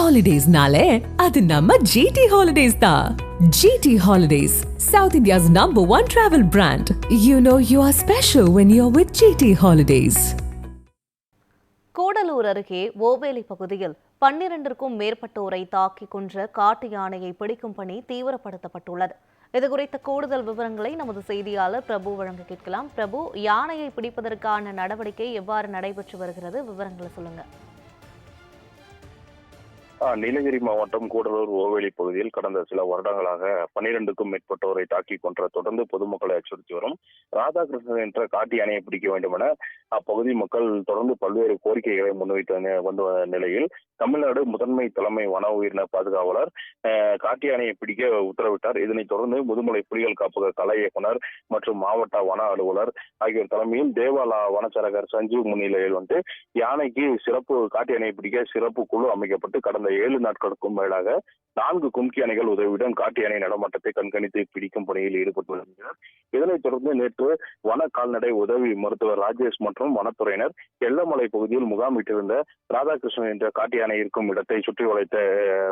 Holidays-nale, adu namma GT Holidays da. GT Holidays, South India's #1 travel brand. You know you are special when you're with GT Holidays. Gudalur அருகே ஓவேலி பகுதியில் 12க்கும் மேற்பட்டோரை தாக்கி கொன்ற காட்டு யானையை பிடிக்கும் பணி தீவிரப்படுத்தப்பட்டுள்ளது. இதுகுறித்த கூடுதல் விவரங்களை நமது செய்தியாளர் பிரபு வழங்க கேட்கலாம். பிரபு, யானையை பிடிப்பதற்கான நடவடிக்கை எவ்வாறு நடைபெற்று வருகிறது? விவரங்களை சொல்லுங்க. நீலகிரி மாவட்டம் கூடலூர் ஓவேலி பகுதியில் கடந்த சில வருடங்களாக 12க்கும் மேற்பட்டோரை தாக்கி கொன்ற தொடர்ந்து பொதுமக்களை அச்சுறுத்தி வரும் ராதாகிருஷ்ணன் என்ற காட்டு யானையை பிடிக்க வேண்டும் என அப்பகுதி மக்கள் தொடர்ந்து பல்வேறு கோரிக்கைகளை முன்வைத்து வந்த நிலையில் தமிழ்நாடு முதன்மை தலைமை வன உயிரின பாதுகாவலர் காட்டு யானையை பிடிக்க உத்தரவிட்டார். இதனைத் தொடர்ந்து முதுமலை புலிகள் காப்பக கலை இயக்குனர் மற்றும் மாவட்ட வன அலுவலர் ஆகியோர் தலைமையில் தேவாலா வனச்சரகர் சஞ்சீவ் முன்னிலையில் யானைக்கு சிறப்பு காட்டு யானையை பிடிக்க சிறப்பு குழு அமைக்கப்பட்டு கடந்த 7 நாட்களுக்கும் மேலாக 4 கும்கி யானைகள் உதவியுடன் காட்டு யானை நடமாட்டத்தை கண்காணித்து பிடிக்கும் பணியில் ஈடுபட்டு வருகின்றனர். இதனைத் தொடர்ந்து நேற்று வன கால்நடை உதவி மருத்துவர் ராஜேஷ் மற்றும் வனத்துறையினர் எல்லமலை பகுதியில் முகாமிட்டிருந்த ராதாகிருஷ்ணன் என்ற காட்டு யானை இருக்கும் இடத்தை சுற்றி வளைத்த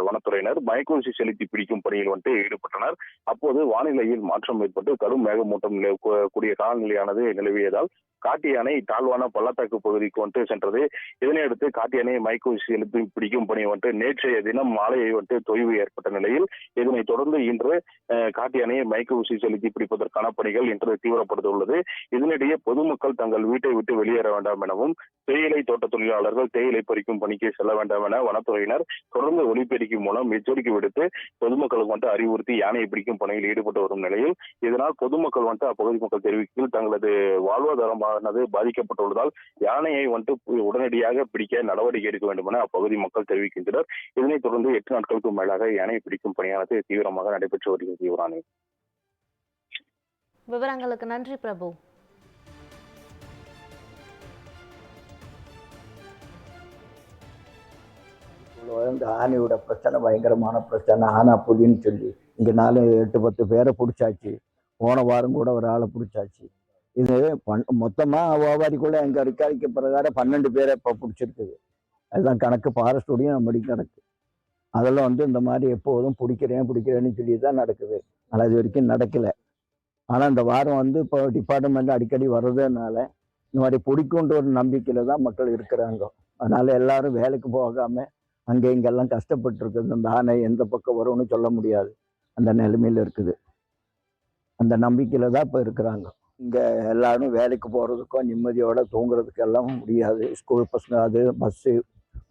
வனத்துறையினர் மயக்கூசி செலுத்தி பிடிக்கும் பணியில் ஈடுபட்டனர். அப்போது வானிலையில் மாற்றம் ஏற்பட்டு கடும் மேகமூட்டம் கூடிய காலநிலையானது நிலவியதால் காட்டு யானை தாழ்வான பள்ளத்தாக்கு பகுதிக்கு சென்றது. இதனையடுத்து காட்டு யானையை மயக்கூசி செலுத்தி பிடிக்கும் பணி நேற்றைய தினம் மாலையை தொய்வு ஏற்பட்ட நிலையில் இதனைத் தொடர்ந்து இன்று காட்டு யானையை மயக்க ஊசி செலுத்தி பிடிப்பதற்கான பணிகள் இன்று தீவிரப்படுத்தியுள்ளது. இதனிடையே பொதுமக்கள் தங்கள் வீட்டை விட்டு வெளியேற வேண்டாம் எனவும் தேயிலை தோட்ட தொழிலாளர்கள் தேயிலை பறிக்கும் பணிக்கு செல்ல வேண்டாம் என வனத்துறையினர் தொடர்ந்து ஒலிபெருக்கி மூலம் எச்சரிக்கை விடுத்து பொதுமக்களுக்கு அறிவுறுத்தி யானையை பிடிக்கும் பணியில் ஈடுபட்டு வரும் நிலையில் இதனால் பொதுமக்கள் அப்பகுதி மக்கள் தெரிவிக்கையில் தங்களது வாழ்வாதாரமானது பாதிக்கப்பட்டுள்ளதால் யானையை உடனடியாக பிடிக்க நடவடிக்கை எடுக்க வேண்டும் என அப்பகுதி மக்கள் தெரிவிக்கின்றனர். இதனைத் தொடர்ந்து 8 நாட்களுக்கு மேலாக யானை பிடிக்கும் பணியானது தீவிரமாக நடைபெற்று வருகிறது. விவரங்களுக்கு நன்றி பிரபு. இந்த ஆனையோட பிரச்சனை பயங்கரமான பிரச்சனை. ஆனா புலின்னு சொல்லி இங்க 8-10 பேரை பிடிச்சாச்சு. போன வாரம் கூட ஒரு ஆளை பிடிச்சாச்சு. இது மொத்தமா வியாபாரிக்குள்ள எங்க அறிக்கைக்கு பிரகாரம் 12 பேரை இப்ப பிடிச்சிருக்குது. அதுதான் கணக்கு. ஃபாரஸ்டோடையும் நம்மடி கணக்கு. அதெல்லாம் இந்த மாதிரி எப்போதும் பிடிக்கிறேன்னு சொல்லி தான் நடக்குது. ஆனால் அது வரைக்கும் நடக்கல. ஆனால் இந்த வாரம் இப்போ டிபார்ட்மெண்ட் அடிக்கடி வர்றதுனால இந்த மாதிரி பிடிக்குன்ற ஒரு நம்பிக்கையில தான் மக்கள் இருக்கிறாங்க. அதனால எல்லாரும் வேலைக்கு போகாம அங்கே இங்கெல்லாம் கஷ்டப்பட்டு இருக்குது. இந்த ஆனை எந்த பக்கம் வரும்னு சொல்ல முடியாது, அந்த நிலைமையில இருக்குது. அந்த நம்பிக்கையில தான் இப்போ இருக்கிறாங்க. இங்கே எல்லாரும் வேலைக்கு போகிறதுக்கும் நிம்மதியோட தூங்குறதுக்கெல்லாம் முடியாது. ஸ்கூல் பசங்க, அது பஸ்ஸு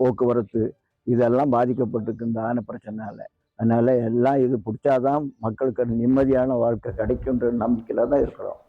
போக்குவரத்து இதெல்லாம் பாதிக்கப்பட்டிருக்கு இந்த ஆனை பிரச்சனைனால. அதனால எல்லாம் இது பிடிச்சாதான் மக்களுக்கு நிம்மதியான வாழ்க்கை கிடைக்குன்ற நம்பிக்கையில தான் இருக்கிறோம்.